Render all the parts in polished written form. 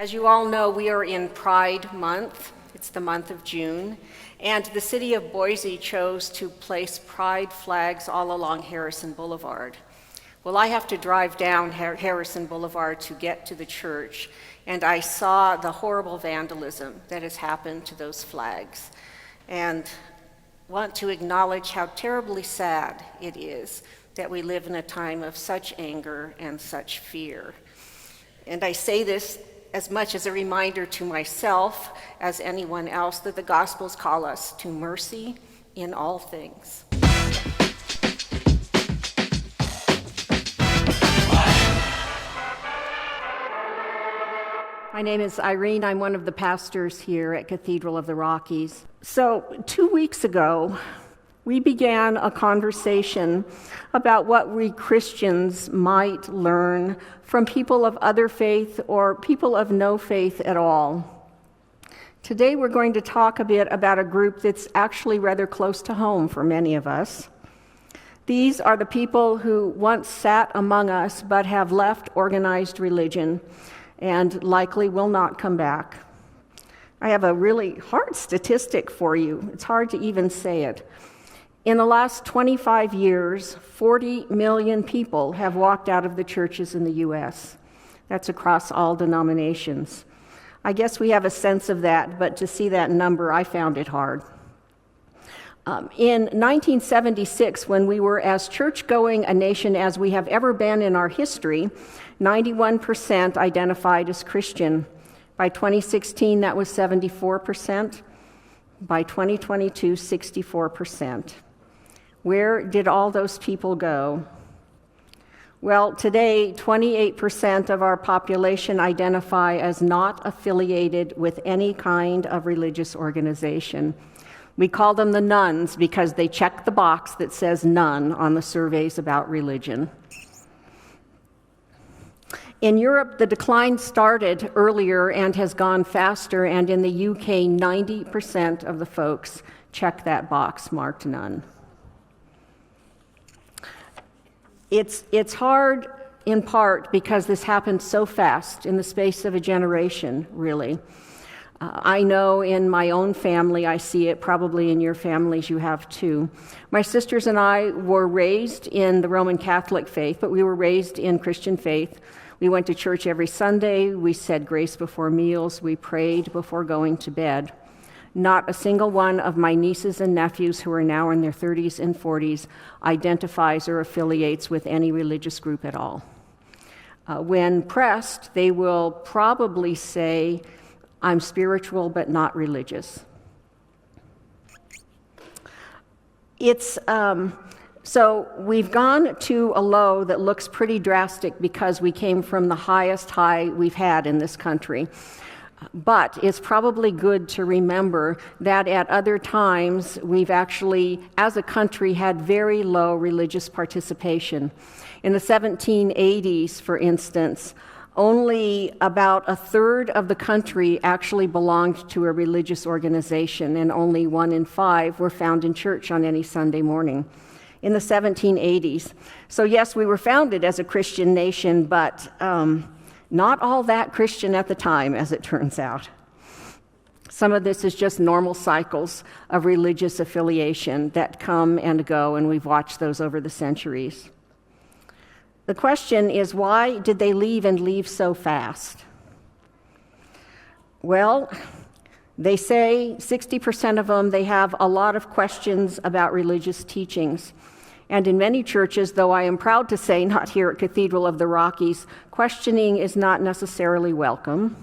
As you all know, we are in Pride Month. It's the month of June, and the city of Boise chose to place pride flags all along Harrison Boulevard. Well, I have to drive down Harrison Boulevard to get to the church, and I saw the horrible vandalism that has happened to those flags, and want to acknowledge how terribly sad it is that we live in a time of such anger and such fear. And I say this as much as a reminder to myself as anyone else that the Gospels call us to mercy in all things. My name is Irene. I'm one of the pastors here at Cathedral of the Rockies. So 2 weeks ago, we began a conversation about what we Christians might learn from people of other faith or people of no faith at all. Today we're going to talk a bit about a group that's actually rather close to home for many of us. These are the people who once sat among us but have left organized religion and likely will not come back. I have a really hard statistic for you. It's hard to even say it. In the last 25 years, 40 million people have walked out of the churches in the U.S. That's across all denominations. I guess we have a sense of that, but to see that number, I found it hard. In 1976, when we were as church-going a nation as we have ever been in our history, 91% identified as Christian. By 2016, that was 74%. By 2022, 64%. Where did all those people go? Well, today, 28% of our population identify as not affiliated with any kind of religious organization. We call them the nuns because they check the box that says none on the surveys about religion. In Europe, the decline started earlier and has gone faster, and in the UK, 90% of the folks check that box marked none. It's hard in part because this happened so fast in the space of a generation, really. I know in my own family, I see it, probably in your families you have too. My sisters and I were raised in the Roman Catholic faith, but we were raised in Christian faith. We went to church every Sunday, we said grace before meals, we prayed before going to bed. Not a single one of my nieces and nephews who are now in their 30s and 40s identifies or affiliates with any religious group at all. When pressed, they will probably say, I'm spiritual but not religious. So we've gone to a low that looks pretty drastic because we came from the highest high we've had in this country. But it's probably good to remember that at other times we've actually, as a country, had very low religious participation. In the 1780s, for instance, only about a third of the country actually belonged to a religious organization, and only 1 in 5 were found in church on any Sunday morning. In the 1780s. So yes, we were founded as a Christian nation, but not all that Christian at the time, as it turns out. Some of this is just normal cycles of religious affiliation that come and go, and we've watched those over the centuries. The question is, why did they leave and leave so fast? Well, they say 60% of them, they have a lot of questions about religious teachings. And in many churches, though I am proud to say, not here at Cathedral of the Rockies, questioning is not necessarily welcome.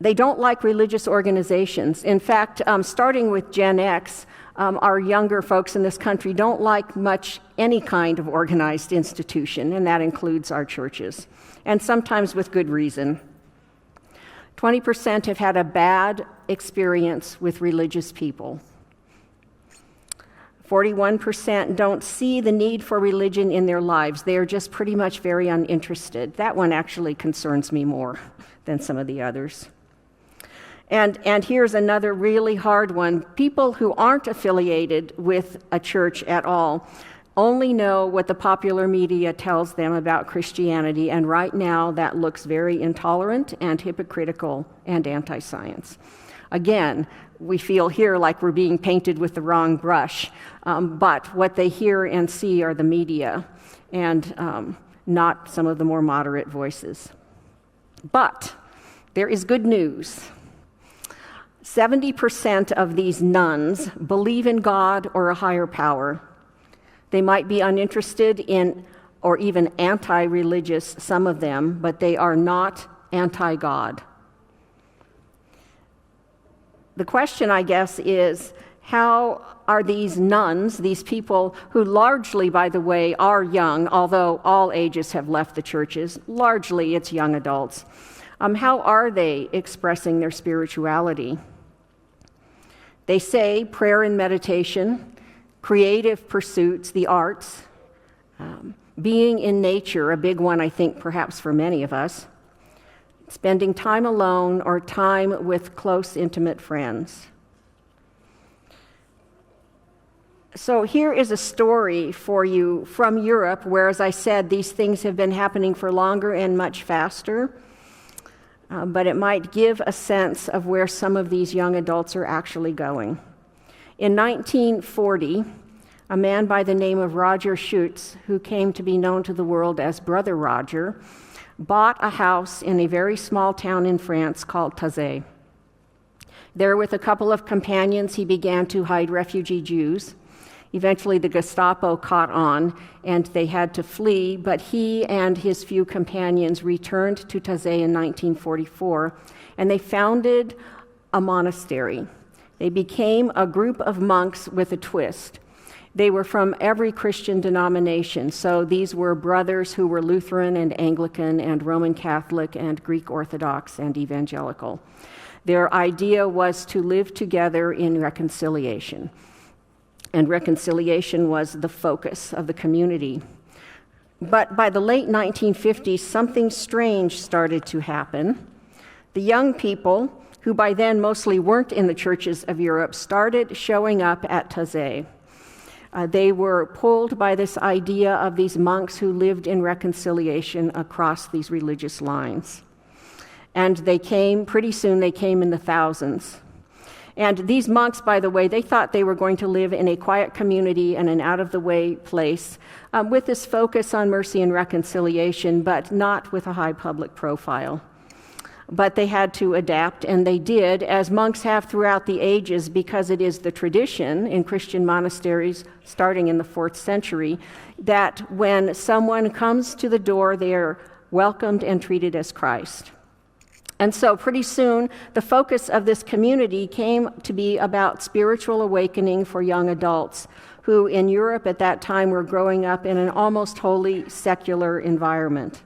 They don't like religious organizations. In fact, starting with Gen X, our younger folks in this country don't like much any kind of organized institution, and that includes our churches, and sometimes with good reason. 20% have had a bad experience with religious people. 41% don't see the need for religion in their lives. They are just pretty much very uninterested. That one actually concerns me more than some of the others. And here's another really hard one. People who aren't affiliated with a church at all only know what the popular media tells them about Christianity, and right now that looks very intolerant and hypocritical and anti-science. Again, we feel here like we're being painted with the wrong brush, but what they hear and see are the media and not some of the more moderate voices. But there is good news. 70% of these nuns believe in God or a higher power. They might be uninterested in or even anti-religious, some of them, but they are not anti-God. The question, I guess, is how are these nuns, these people who largely, by the way, are young, although all ages have left the churches, largely it's young adults, how are they expressing their spirituality? They say prayer and meditation, creative pursuits, the arts, being in nature, a big one I think perhaps for many of us, spending time alone or time with close, intimate friends. So here is a story for you from Europe, where, as I said, these things have been happening for longer and much faster, but it might give a sense of where some of these young adults are actually going. In 1940, a man by the name of Roger Schutz, who came to be known to the world as Brother Roger, bought a house in a very small town in France called Taize. There, with a couple of companions, he began to hide refugee Jews. Eventually, the Gestapo caught on, and they had to flee, but he and his few companions returned to Taize in 1944, and they founded a monastery. They became a group of monks with a twist. They were from every Christian denomination, so these were brothers who were Lutheran and Anglican and Roman Catholic and Greek Orthodox and Evangelical. Their idea was to live together in reconciliation, and reconciliation was the focus of the community. But by the late 1950s, something strange started to happen. The young people, who by then mostly weren't in the churches of Europe, started showing up at Taize. They were pulled by this idea of these monks who lived in reconciliation across these religious lines. And pretty soon they came in the thousands. And these monks, by the way, they thought they were going to live in a quiet community and an out-of-the-way place with this focus on mercy and reconciliation, but not with a high public profile. But they had to adapt, and they did, as monks have throughout the ages, because it is the tradition in Christian monasteries, starting in the 4th century, that when someone comes to the door, they are welcomed and treated as Christ. And so pretty soon, the focus of this community came to be about spiritual awakening for young adults, who in Europe at that time were growing up in an almost wholly secular environment.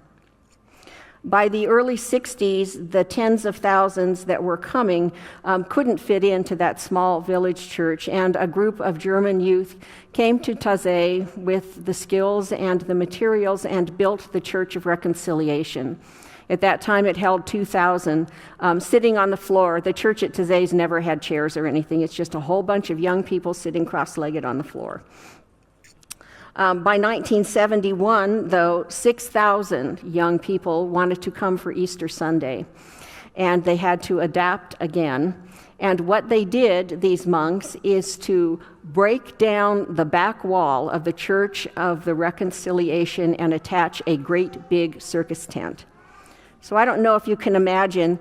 By the early 60s, the tens of thousands that were coming couldn't fit into that small village church, and a group of German youth came to Taize with the skills and the materials and built the Church of Reconciliation. At that time, it held 2,000 sitting on the floor. The church at Taize never had chairs or anything. It's just a whole bunch of young people sitting cross-legged on the floor. By 1971, though, 6,000 young people wanted to come for Easter Sunday, and they had to adapt again. And what they did, these monks, is to break down the back wall of the Church of the Reconciliation and attach a great big circus tent. So I don't know if you can imagine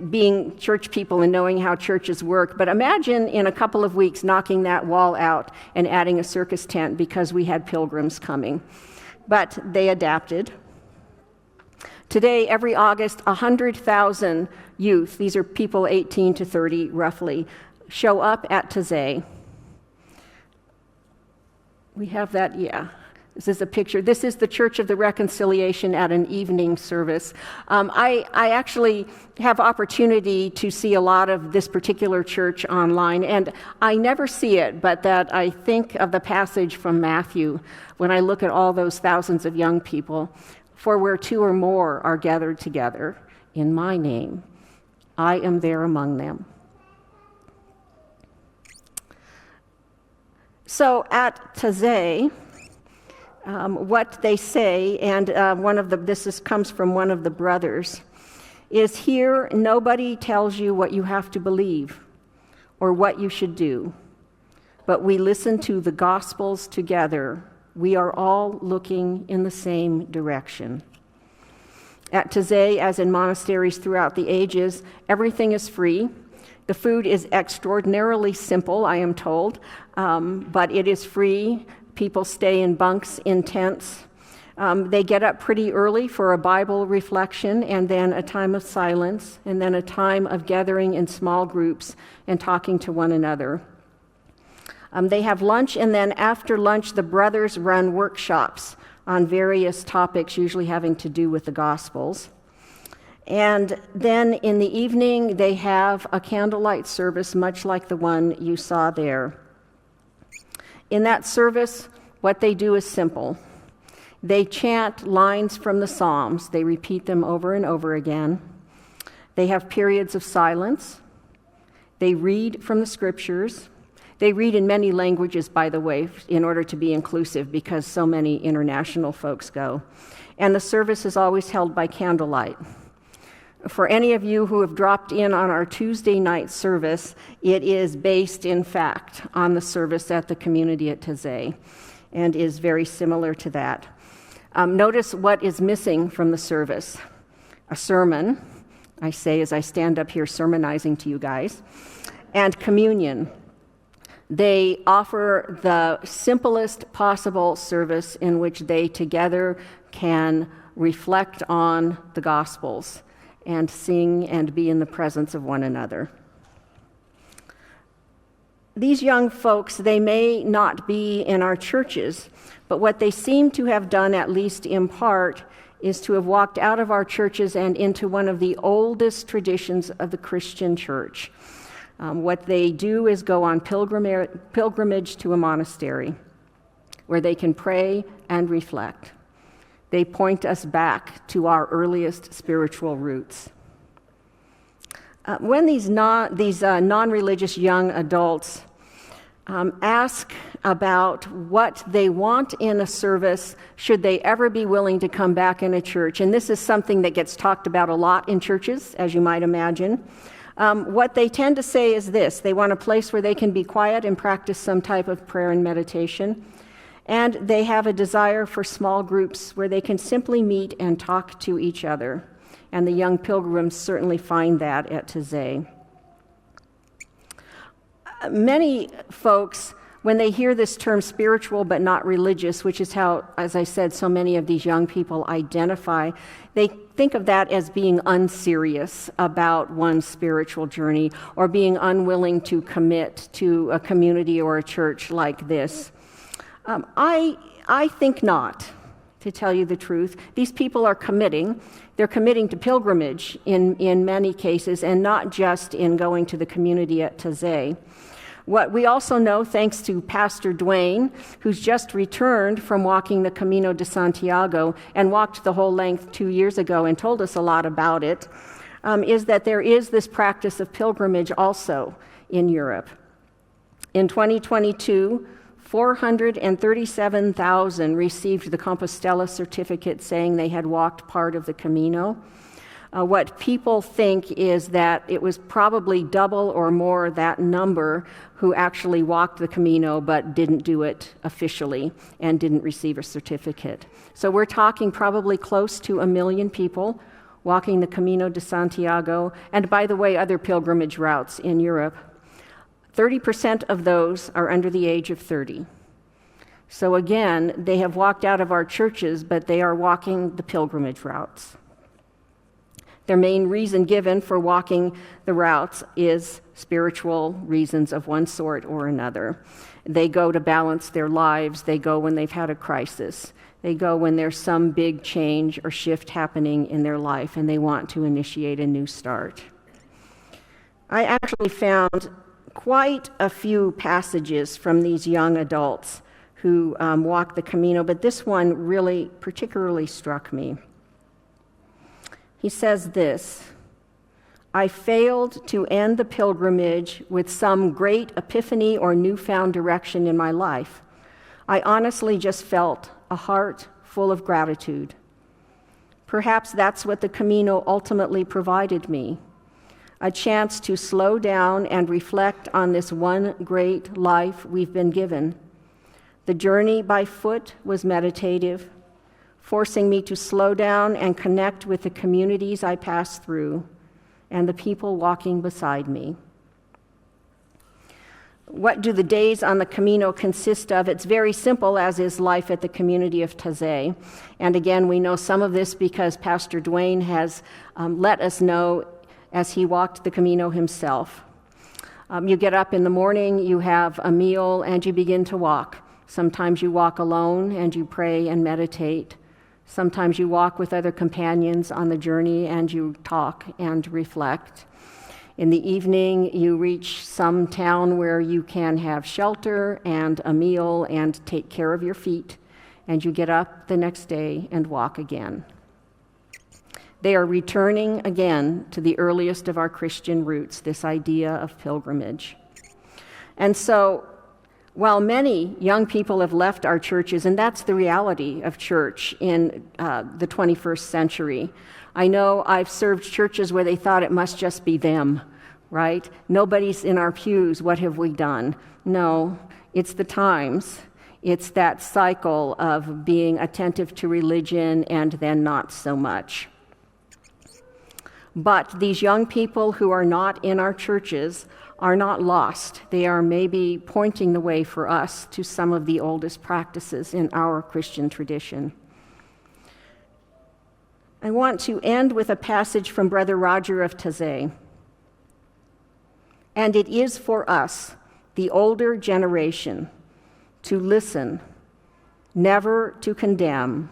being church people and knowing how churches work, but imagine in a couple of weeks knocking that wall out and adding a circus tent because we had pilgrims coming. But they adapted. Today, every August, 100,000 youth, these are people 18 to 30 roughly, show up at Taize. We have that, yeah. This is a picture. This is the Church of the Reconciliation at an evening service. I actually have opportunity to see a lot of this particular church online, and I never see it, but that I think of the passage from Matthew when I look at all those thousands of young people. For where 2 or more are gathered together in my name, I am there among them. So at Taize, what they say, and comes from one of the brothers, is here nobody tells you what you have to believe or what you should do, but we listen to the Gospels together. We are all looking in the same direction. At Taize, as in monasteries throughout the ages, everything is free. The food is extraordinarily simple, I am told, but it is free. People stay in bunks, in tents. They get up pretty early for a Bible reflection and then a time of silence and then a time of gathering in small groups and talking to one another. They have lunch, and then after lunch, the brothers run workshops on various topics, usually having to do with the Gospels. And then in the evening, they have a candlelight service, much like the one you saw there. In that service, what they do is simple. They chant lines from the Psalms. They repeat them over and over again. They have periods of silence. They read from the Scriptures. They read in many languages, by the way, in order to be inclusive, because so many international folks go. And the service is always held by candlelight. For any of you who have dropped in on our Tuesday night service, it is based, in fact, on the service at the community at Taize, and is very similar to that. Notice what is missing from the service. A sermon, I say as I stand up here sermonizing to you guys, and communion. They offer the simplest possible service in which they together can reflect on the Gospels and sing and be in the presence of one another. These young folks, they may not be in our churches, but what they seem to have done, at least in part, is to have walked out of our churches and into one of the oldest traditions of the Christian church. What they do is go on pilgrimage to a monastery where they can pray and reflect. They point us back to our earliest spiritual roots. When these non-religious young adults ask about what they want in a service, should they ever be willing to come back in a church, and this is something that gets talked about a lot in churches, as you might imagine, what they tend to say is this: they want a place where they can be quiet and practice some type of prayer and meditation. And they have a desire for small groups where they can simply meet and talk to each other. And the young pilgrims certainly find that at Taize. Many folks, when they hear this term spiritual but not religious, which is how, as I said, so many of these young people identify, they think of that as being unserious about one's spiritual journey or being unwilling to commit to a community or a church like this. I think not, to tell you the truth. These people are committing. They're committing to pilgrimage in many cases, and not just in going to the community at Taize. What we also know, thanks to Pastor Dwayne, who's just returned from walking the Camino de Santiago and walked the whole length 2 years ago and told us a lot about it, is that there is this practice of pilgrimage also in Europe. In 2022, 437,000 received the Compostela certificate saying they had walked part of the Camino. What people think is that it was probably double or more that number who actually walked the Camino but didn't do it officially and didn't receive a certificate. So we're talking probably close to 1 million people walking the Camino de Santiago, and by the way, other pilgrimage routes in Europe. 30% of those are under the age of 30. So again, they have walked out of our churches, but they are walking the pilgrimage routes. Their main reason given for walking the routes is spiritual reasons of one sort or another. They go to balance their lives. They go when they've had a crisis. They go when there's some big change or shift happening in their life, and they want to initiate a new start. I actually found quite a few passages from these young adults who walk the Camino, but this one really particularly struck me. He says this: I failed to end the pilgrimage with some great epiphany or newfound direction in my life. I honestly just felt a heart full of gratitude. Perhaps that's what the Camino ultimately provided me, a chance to slow down and reflect on this one great life we've been given. The journey by foot was meditative, forcing me to slow down and connect with the communities I passed through and the people walking beside me. What do the days on the Camino consist of? It's very simple, as is life at the community of Taize. And again, we know some of this because Pastor Dwayne has let us know as he walked the Camino himself. You get up in the morning, you have a meal, and you begin to walk. Sometimes you walk alone and you pray and meditate. Sometimes you walk with other companions on the journey and you talk and reflect. In the evening, you reach some town where you can have shelter and a meal and take care of your feet, and you get up the next day and walk again. They are returning again to the earliest of our Christian roots, this idea of pilgrimage. And so, while many young people have left our churches, and that's the reality of church in the 21st century, I know I've served churches where they thought it must just be them, right? Nobody's in our pews, what have we done? No, it's the times. It's that cycle of being attentive to religion and then not so much. But these young people who are not in our churches are not lost. They are maybe pointing the way for us to some of the oldest practices in our Christian tradition. I want to end with a passage from Brother Roger of Taize. And it is for us, the older generation, to listen, never to condemn.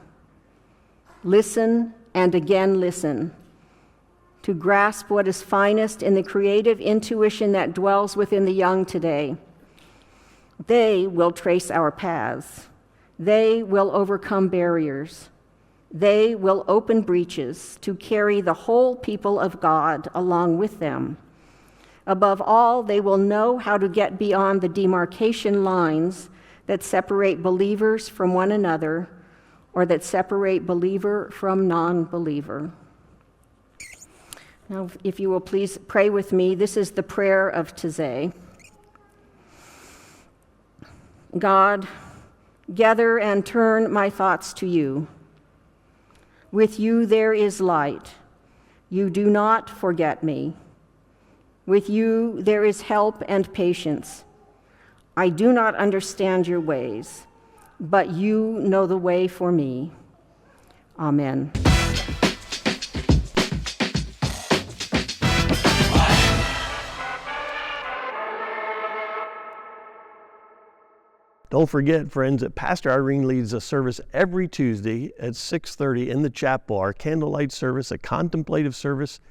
Listen and again listen, to grasp what is finest in the creative intuition that dwells within the young today. They will trace our paths. They will overcome barriers. They will open breaches to carry the whole people of God along with them. Above all, they will know how to get beyond the demarcation lines that separate believers from one another or that separate believer from non-believer. Now, if you will please pray with me, this is the prayer of Taize. God, gather and turn my thoughts to you. With you there is light. You do not forget me. With you there is help and patience. I do not understand your ways, but you know the way for me. Amen. Don't forget, friends, that Pastor Irene leads a service every Tuesday at 6:30 in the chapel, our candlelight service, a contemplative service,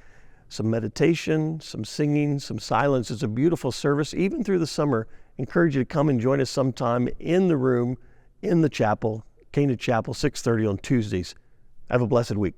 some meditation, some singing, some silence. It's a beautiful service, even through the summer. I encourage you to come and join us sometime in the room, in the chapel, Cana Chapel, 6:30 on Tuesdays. Have a blessed week.